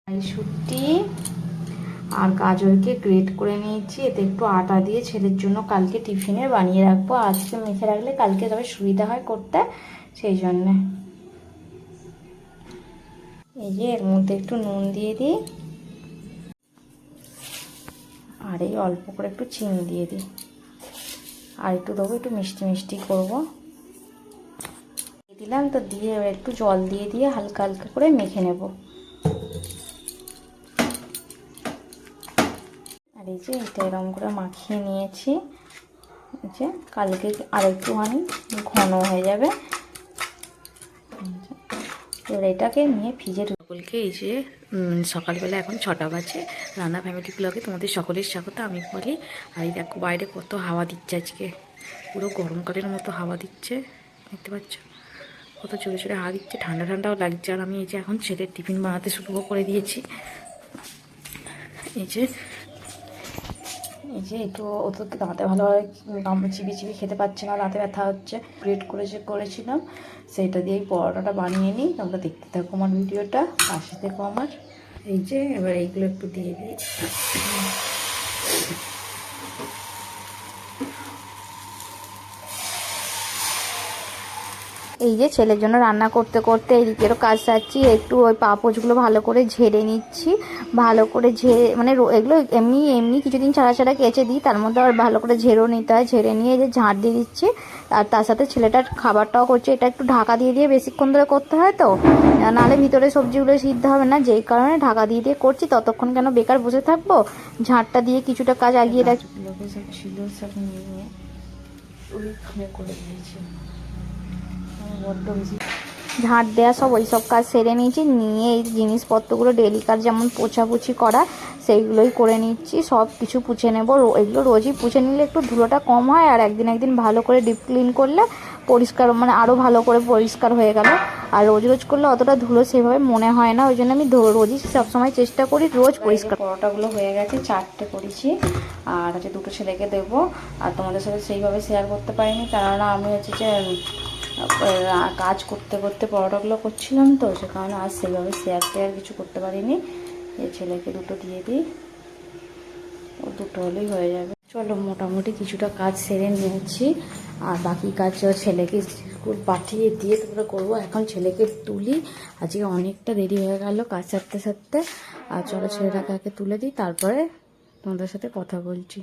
কড়াইশুঁটি আর গাজরকে গ্রেট করে নিয়েছি। এতে একটু আটা দিয়ে ছেলের জন্য কালকে টিফিনে বানিয়ে রাখবো। আজকে মেখে রাখলে কালকে তবে সুবিধা হয় করতে, সেই জন্যে। এই যে এর মধ্যে একটু নুন দিয়ে দিই, আর এই অল্প করে একটু চিনি দিয়ে দিই, আর একটু দেবো, একটু মিষ্টি মিষ্টি করবো। দিলাম তো, দিয়ে একটু জল দিয়ে দিয়ে হালকা হালকা করে মেখে নেব। আর এই যে এটা এরকম করে মাখিয়ে নিয়েছি, যে কালকে আর একটুখানি ঘন হয়ে যাবে। এবার এটাকে নিয়ে ফ্রিজে। সকলকে এই যে সকালবেলা এখন 6টা বাজে, রান্না ফ্যামিলি ব্লগে তোমাদের সকলের স্বাগত। আমি বলি, আর এই দেখো বাইরে কত হাওয়া দিচ্ছে, আজকে পুরো গরমকালের মতো হাওয়া দিচ্ছে, দেখতে পাচ্ছ কত জোরে জোরে হাওয়া দিচ্ছে, ঠান্ডা ঠান্ডাও লাগছে। আর আমি এই যে এখন ছেলের টিফিন বানাতে শুরু করে দিয়েছি। এই যে একটু ও তো দাঁতে ভালোভাবে চিবি চিবি খেতে পারছে না, দাঁতে ব্যথা হচ্ছে। গ্রেট করেছিলাম, সেইটা দিয়েই পরোটাটা বানিয়ে নিই। তোমরা দেখতে থাকো আমার ভিডিওটা, পাশে থেকো আমার। এই যে এবার এইগুলো একটু দিয়ে দিই। এই যে ছেলের জন্য রান্না করতে করতে এদিকেরও কাজ সারছি। একটু ওই পাপোশগুলো ভালো করে ঝেড়ে নিচ্ছি, ভালো করে ঝেড়ে, মানে এগুলো এমনি এমনি কিছুদিন ছাড়া ছাড়া কেচে দিই, তার মধ্যে আর ভালো করে ঝেড়েও নিতে হয়। ঝেড়ে নিয়ে যে ঝাঁট দিয়ে দিচ্ছি, আর তার সাথে ছেলেটার খাবারটাও করছে। এটা একটু ঢাকা দিয়ে দিয়ে বেশিক্ষণ ধরে করতে হয়, তো নাহলে ভিতরে সবজিগুলো সিদ্ধ হবে না, যেই কারণে ঢাকা দিয়ে দিয়ে করছি। ততক্ষণ কেন বেকার বসে থাকবো, ঝাঁটটা দিয়ে কিছুটা কাজ আগিয়ে রাখি। সব ছিল, সব নিয়ে ওইখানে করে দিয়েছি। ঝাঁট দেওয়া সব ওই সব কাজ সেরে নিয়েছি, নিয়ে এই জিনিসপত্রগুলো ডেলি কাজ যেমন পোছাপুছি করা, সেইগুলোই করে নিচ্ছি। সব কিছু পুছে নেব। এগুলো রোজই পুছে নিলে একটু ধুলোটা কম হয়, আর একদিন একদিন ভালো করে ডিপ ক্লিন করলে পরিষ্কার, মানে আরও ভালো করে পরিষ্কার হয়ে গেল। আর রোজ রোজ করলে অতটা ধুলো সেভাবে মনে হয় না, ওই জন্য আমি রোজই সবসময় চেষ্টা করি রোজ পরিষ্কার। পরোটাগুলো হয়ে গেছে, 4টে করেছি, আর হচ্ছে 2টো ছেলেকে দেবো। আর তোমাদের সাথে সেইভাবে শেয়ার করতে পারিনি, কেননা আমি হচ্ছে যে কাজ করতে করতে পরোটাগুলো করছিলাম, তো সে কারণে আজ সেইভাবে শেয়ার কিছু করতে পারিনি। এই ছেলেকে 2টো দিয়ে দিই, ও 2টো হলেই হয়ে যাবে। চলো মোটামুটি কিছুটা কাজ সেরে নিয়েছি, আর বাকি কাজ ছেলেকে স্কুল পাঠিয়ে দিয়ে তোমরা করবো। এখন ছেলেকে তুলি, আজকে অনেকটা দেরি হয়ে গেল কাজ সারতে সারতে। আর চলো ছেলেটাকে আগে তুলে দিই, তারপরে তোমাদের সাথে কথা বলছি।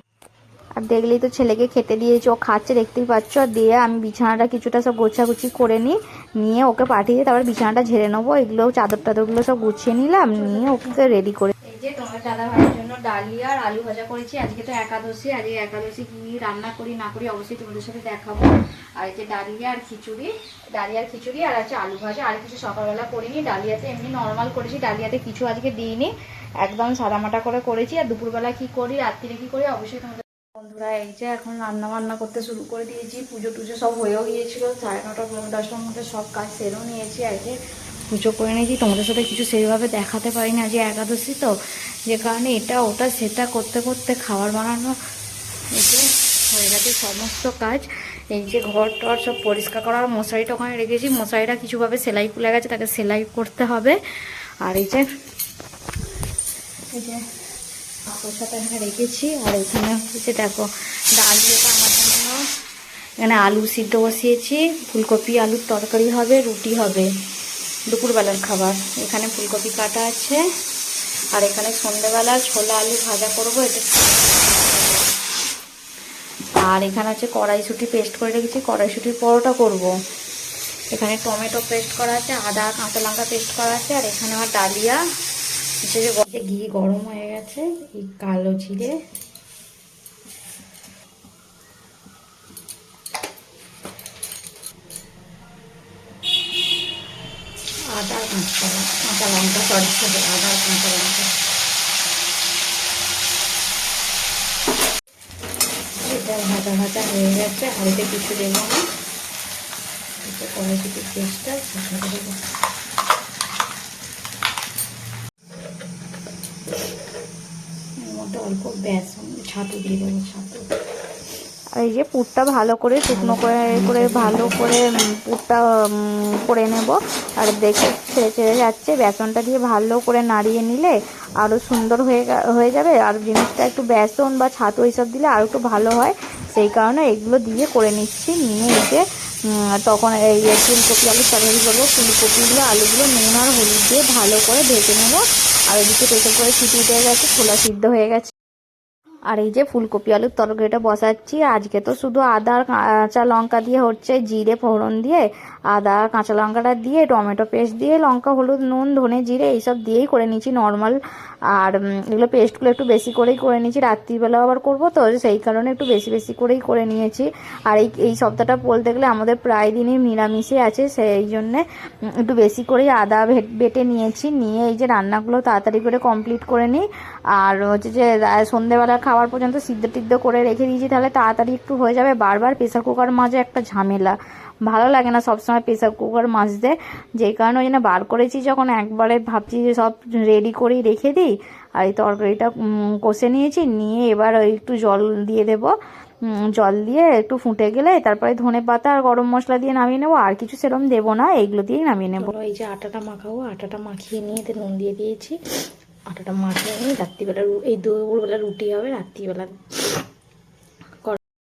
আর দেখলেই তো ছেলেকে খেতে দিয়েছি, ও খাচ্ছে দেখতেই পাচ্ছ। আর দিয়ে আমি বিছানাটা কিছুটা সব গোছাগুছি করে নিয়ে ওকে পাঠিয়ে দিয়ে তারপর বিছানাটা ঝেড়ে নেবো। এগুলো চাদর টাদরগুলো সব গুছিয়ে নিলাম, নিয়ে ওকে রেডি করে। এই যে তোমার দাদা ভাইয়ের জন্য ডালিয়া আর আলু ভাজা করেছি। আজকে তো একাদশী, আজকে একাদশী কি রান্না করি না করি অবশ্যই তোমাদের সাথে দেখাবো। আর এই যে ডালিয়া আর খিচুড়ি আর আছে আলু ভাজা। আর কিছু সকালবেলা করিনি, ডালিয়াতে এমনি নর্মাল করেছি, ডালিয়াতে কিছু আজকে দিইনি, একদম সাদামাটা করে করেছি। আর দুপুরবেলা কি করি, রাত্রিরে কি করি অবশ্যই তোমাদের। বন্ধুরা এই যে এখন রান্না বান্না করতে শুরু করে দিয়েছি। পুজো টুজো সব হয়েও গিয়েছিল, 9:30 10টার মধ্যে সব কাজ সেরেও নিয়েছি। আজকে পুজো করে নিয়েছি, তোমাদের সাথে কিছু সেইভাবে দেখাতে পারিনি, আজকে একাদশী তো, যে কারণে এটা ওটা সেটা করতে করতে খাবার বানানো এই যে হয়ে গেছে সমস্ত কাজ। এই যে ঘর টর সব পরিষ্কার করা, মশারিটা ওখানে রেখেছি, মশারিটা কিছুভাবে সেলাই খুলে গেছে, তাকে সেলাই করতে হবে। আর এই যে পাপোশটা এখানে রেখেছি। আর এখানে হচ্ছে দেখো ডালিয়াটা আমার জন্য, এখানে আলু সিদ্ধ বসিয়েছি, ফুলকপি আলুর তরকারি হবে, রুটি হবে দুপুরবেলার খাবার। এখানে ফুলকপি কাটা আছে, আর এখানে সন্ধ্যেবেলা ছোলা আলু ভাজা করবো এটা। আর এখানে আছে কড়াইশুঁটি পেস্ট করে রেখেছি, কড়াইশুঁটির পরোটা করব। এখানে টমেটো পেস্ট করা আছে, আদা কাঁচা লঙ্কা পেস্ট করা আছে। আর এখানে আমার ডালিয়া, ঘি গরম হয়ে গেছে, এই কালো জিরে, আদা কাঁচা লঙ্কা, আদা কাঁচা লঙ্কা, এটা ভাজা ভাজা হয়ে গেছে। আর এটা কিছু দেবো না, এটা কড়াইশুঁটির পেস্টটা দেবো। এর মধ্যে অল্প বেসন ছাতু দিয়ে দেবো, ছাতু। আর এই যে পুরটা ভালো করে শুকনো করে করে ভালো করে পুরটা করে নেব। আর দেখে ছেড়ে ছেড়ে যাচ্ছে, বেসনটা দিয়ে ভালো করে নাড়িয়ে নিলে আরও সুন্দর হয়ে যাবে। আর জিনিসটা একটু বেসন বা ছাতু এইসব দিলে আরও একটু ভালো হয়, সেই কারণে এগুলো দিয়ে করে নিচ্ছি। নিয়ে এসে তখন এই ফুলকপি আলু তরকারি করবো। ফুলকপিগুলো আলুগুলো নুন আর হলুদ দিয়ে ভালো করে ভেজে নেবো। আর ওইদিকে প্রেসার করে সিটি উঠে গেছে, ছোলা সিদ্ধ হয়ে গেছে। আর এই যে ফুলকপি আলুর তরকারিটা বসাচ্ছি। আজকে তো শুধু আদা আর কাঁচা লঙ্কা দিয়ে হচ্ছে, জিরে ফোড়ন দিয়ে আদা কাঁচা লঙ্কাটা দিয়ে টমেটো পেস্ট দিয়ে লঙ্কা হলুদ নুন ধনে জিরে এইসব দিয়েই করে নিয়েছি নর্মাল। আর এগুলো পেস্টগুলো একটু বেশি করেই করে নিয়েছি, রাত্রিবেলাও আবার করবো তো, সেই কারণে একটু বেশি বেশি করেই করে নিয়েছি। আর এই সপ্তাহটা বলতে গেলে আমাদের প্রায় দিনই নিরামিষই আছে, সেই জন্যে একটু বেশি করেই আদা বেটে নিয়েছি। নিয়ে এই যে রান্নাগুলো তাড়াতাড়ি করে কমপ্লিট করে নিই। আর হচ্ছে যে সন্ধেবেলা খাওয়ার পর্যন্ত সিদ্ধ টিদ্ধ করে রেখে দিয়েছি, তাহলে তাড়াতাড়ি একটু হয়ে যাবে। বারবার প্রেসার কুকার মাজা একটা ঝামেলা, ভালো লাগে না সবসময় প্রেসার কুকার মাজতে। যেই কারণে ওই জন্য বার করেছি, যখন একবারে ভাবছি যে সব রেডি করেই রেখে দিই। আর এই তরকারিটা কষে নিয়েছি, নিয়ে এবার একটু জল দিয়ে দেবো। জল দিয়ে একটু ফুটে গেলে তারপরে ধনে পাতা আর গরম মশলা দিয়ে নামিয়ে নেবো। আর কিছু সেরকম দেবো না, এইগুলো দিয়েই নামিয়ে নেবো। এই যে আটাটা মাখাবো, আটাটা মাখিয়ে নিয়ে নুন দিয়ে দিয়েছি। আটাটা মাখিয়ে নিয়ে রাত্রিবেলা এই দুপুরবেলা রুটি হবে, রাত্রিবেলা।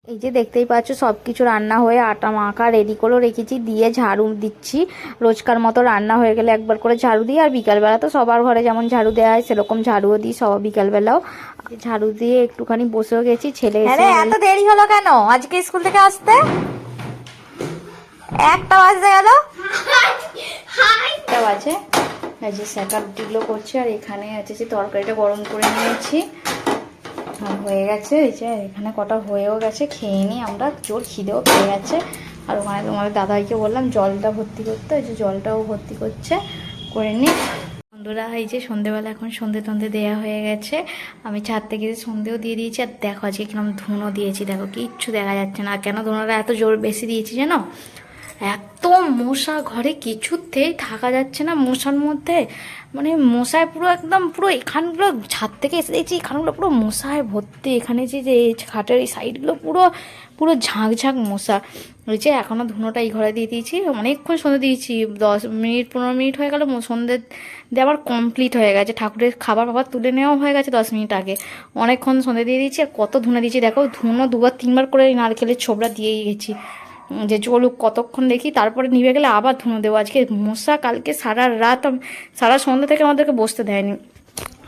এই যে দেখতেই পাচ্ছ সব কিছু রান্না হয়ে আটা মাখা রেডি করে রেখেছি, দিয়ে ঝাড়ু দিচ্ছি। রোজকার মতো রান্না হয়ে গেলে একবার করে ঝাড়ু দিই। আর বিকালবেলা তো সবার ঘরে যেমন ঝাড়ু দেওয়া হয় সেরকম ঝাড়ুও দিই সব বিকালবেলাও। ঝাড়ু দিয়ে একটুখানি বসেও গেছি। ছেলে এত দেরি হলো কেন আজকে স্কুল থেকে আসতে? 1টা বাজতে গেল, 1টা বাজে। এই যে স্যাকা রুটিগুলো করছি। আর এখানে আছে যে তরকারিটা গরম করে নিয়েছি, হয়ে গেছে। এই যে এখানে কটা হয়েও গেছে, খেয়ে নিই আমরা, জোর খিদেও পেয়ে গেছে। আর ওখানে তোমাদের দাদাইকে বললাম জলটা ভর্তি করতে, ওই যে জলটাও ভর্তি করছে, করে নিই। বন্ধুরা এই যে সন্ধেবেলা এখন সন্ধে টন্ধে দেওয়া হয়ে গেছে, আমি ছাদ থেকে সন্ধেও দিয়ে দিয়েছি। আর দেখো আজকে কিরকম ধুনো দিয়েছি, দেখো কিচ্ছু দেখা যাচ্ছে না। কেন ধুনোটা এত জোর বেশি দিয়েছি জানো? এত মশা, ঘরে কিছুতেই থাকা যাচ্ছে না মশার মধ্যে। মানে মশায় পুরো একদম পুরো এখানগুলো ছাদ থেকে এসে দেখছি এখানগুলো পুরো মশায় ভর্তি। এখানে যে খাটের এই সাইডগুলো পুরো পুরো ঝাঁক মশা। ওই যে এখনও ধুনোটা এই ঘরে দিয়ে দিয়েছি, অনেকক্ষণ সন্ধে দিয়েছি, 10 মিনিট 15 মিনিট হয়ে গেল সন্ধে দেওয়ার কমপ্লিট হয়ে গেছে। ঠাকুরের খাবার তুলে নেওয়া হয়ে গেছে 10 মিনিট আগে। অনেকক্ষণ সন্ধে দিয়ে দিয়েছি। আর কত ধুনো দিয়েছি দেখো, ধুনো 2-3 বার করে নারকেলের ছোবড়া দিয়েই গেছি, যে জ্বলুক কতক্ষণ দেখি, তারপরে নিভে গেলে আবার ধুনো দেবো। আজকে মশা কালকে সারা রাত সারা সন্ধ্যা থেকে আমাদেরকে বসতে দেয়নি।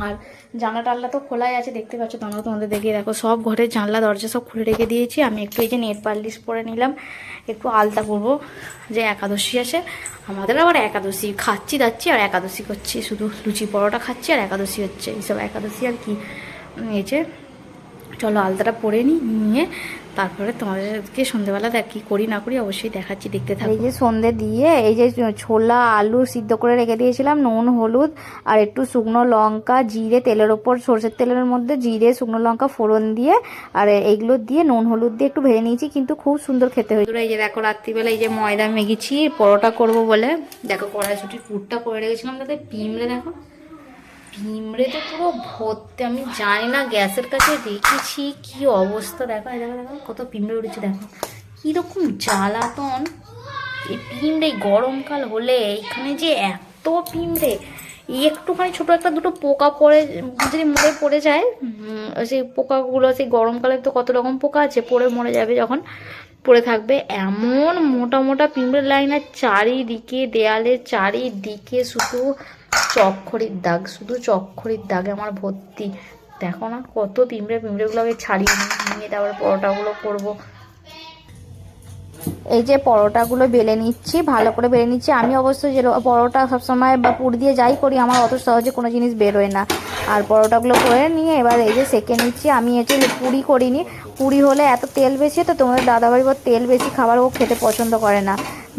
আর জানলা টাল্লা তো খোলাই আছে, দেখতে পাচ্ছ তোমরা, তোমাদের দেখে দেখো সব ঘরের জানলা দরজা সব খুলে রেখে দিয়েছি। আমি একটু এই যে নেট পালিশ পরে নিলাম, একটু আলতা করবো, যে একাদশী আছে আমাদের। আবার একাদশী খাচ্ছি দাচ্ছি আর একাদশী করছি, শুধু লুচি পরোটা খাচ্ছি আর একাদশী হচ্ছে, এইসব একাদশী আর কি। এই যে চলো আলতাটা পরে নিয়ে তারপরে তোমাদেরকে সন্ধ্যেবেলা কী করি না করি অবশ্যই দেখাচ্ছি, দেখতে থাকো। এই যে সন্ধ্যে দিয়ে এই যে ছোলা আলু সিদ্ধ করে রেখে দিয়েছিলাম, নুন হলুদ আর একটু শুকনো লঙ্কা জিরে তেলের ওপর, সরষের তেলের মধ্যে জিরে শুকনো লঙ্কা ফোড়ন দিয়ে আর এইগুলো দিয়ে নুন হলুদ দিয়ে একটু ভেজে নিয়েছি, কিন্তু খুব সুন্দর খেতে হয়েছে। এই যে দেখো রাত্রিবেলা এই যে ময়দা মেখেছি পরোটা করব বলে, দেখো কড়াইশুটির পুরটা করে রেখেছিলাম, তাতে পিমড়ে দেখো, পিমড়ে তো পুরো ভর্তি। আমি জানি না গ্যাসের কাছে রেখেছি কি অবস্থা, দেখো দেখো দেখো কত পিমড়ে উঠেছে, দেখো কীরকম জ্বালাতন এই পিমড়ে। গরমকাল হলে এখানে যে এত পিমড়ে, একটুখানি ছোটো একটা দুটো পোকা পড়ে যদি মরে পড়ে যায়, সেই পোকাগুলো সেই গরমকালে তো কত রকম পোকা আছে, পড়ে মরে যাবে যখন পড়ে থাকবে। এমন মোটা মোটা পিঁমড়ের লাইন, আর চারিদিকে দেয়ালের চারিদিকে শুধু চক্করির দাগ, শুধু চক্করির দাগে আমার ভর্তি। দেখো না কত পিঁমড়েগুলোকে ছাড়িয়ে নিয়ে তারপরে পরোটাগুলো করবো। এই যে পরোটাগুলো বেলে নিচ্ছি, ভালো করে বেলে নিচ্ছি। আমি অবশ্য যে পরোটা সবসময় বা পুর দিয়ে যাই করি, আমার অত সহজে কোনো জিনিস বেরোয় না। আর পরোটাগুলো করে নিয়ে এবার এই যে সেঁকে নিচ্ছি। আমি হচ্ছে পুরি করিনি, পুরি হলে এত তেল বেশি, তো তোমাদের দাদাবাড়ি বা তেল বেশি খাবার ও খেতে পছন্দ করে না,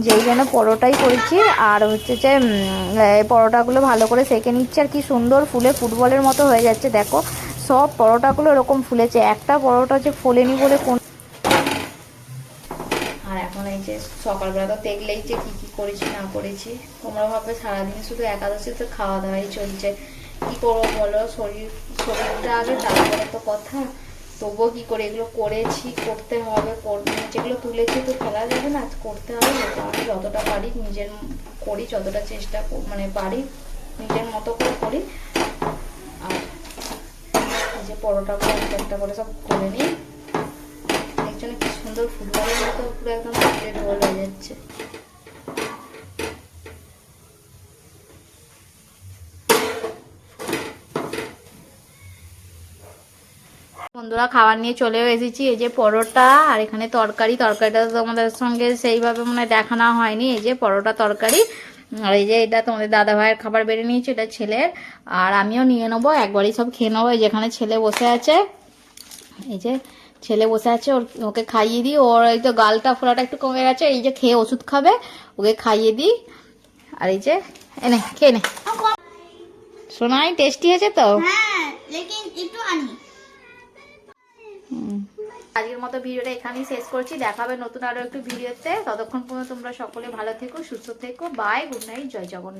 যেই জন্য পরোটাই করেছি। আর হচ্ছে যে পরোটাগুলো ভালো করে সেঁকে নিচ্ছি। আর কি সুন্দর ফুলে ফুটবলের মতো হয়ে যাচ্ছে, দেখো সব পরোটাগুলো এরকম ফুলেছে, একটা পরোটা হচ্ছে ফোলেনি বলে কোন। আর এখন এই যে সকালবেলা তো দেখলেই যে কী করেছি না করেছি, তোমরা ভাববে সারাদিন শুধু একাদশীতে খাওয়া দাওয়াই চলছে, কী করবো বলো, শরীরটা আগে তারপরে তো কথা। তবুও কি করে এগুলো করেছি, করতে হবে, যেগুলো তুলেছি তো ফেলা যাবে না, করতে হবে। আমি যতটা পারি নিজের করি, যতটা চেষ্টা মানে পারি নিজের মতো করে করি। আর এই যে পরোটাগুলো একটা করে সব করে নিই। একজনে কি সুন্দর ফুটবলের মতো পুরো একদম রোল হয়ে যাচ্ছে। বন্ধুরা খাবার নিয়ে চলেও এসেছি। এই যে পরোটা আর এখানে তরকারিটা তো তোমাদের সঙ্গে সেইভাবে মনে দেখানো হয়নি। এই যে পরোটা তরকারি, আর এই যে এটা তোমাদের দাদা ভাইয়ের খাবার বেড়ে নিয়েছে, এটা ছেলের, আর আমিও নিয়ে নেবো, একবারই সব খেয়ে নেবো। যেখানে ছেলে বসে আছে, এই যে ছেলে বসে আছে, ওকে খাইয়ে দিই। ওর এই তো গালটা ফোলাটা একটু কমে গেছে, এই যে খেয়ে ওষুধ খাবে, ওকে খাইয়ে দিই। আর এই যে এনে খেয়ে নে সোনাই, টেস্টি হয়েছে তো? আজকের মতো ভিডিওটা এখানেই শেষ করছি। দেখাবে নতুন আরো একটু ভিডিওতে। ততক্ষণ পর্যন্ত তোমরা সকলে ভালো থেকো, সুস্থ থেকো। বাই, গুড নাইট, জয় জগন্নাথ।